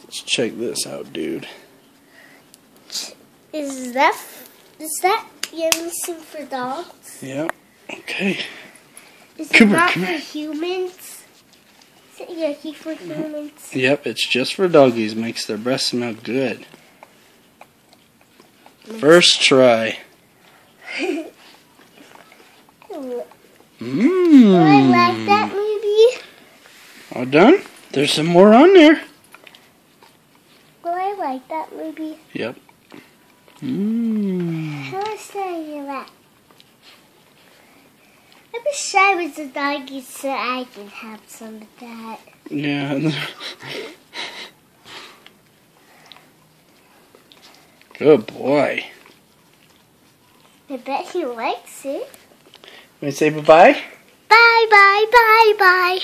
Let's check this out, dude. Is that yummy soup for dogs? Yep. Okay. Is Come it here, not come for here. humans? Is it yucky for humans? Yep, it's just for doggies. Makes their breath smell good. First try. Do I like that movie? All done? There's some more on there. Do I like that movie? Yep. How much do I hear that? I wish I was a doggy so I could have some of that. Yeah. Good boy. I bet he likes it. Want to say bye-bye? Bye, bye, bye, bye.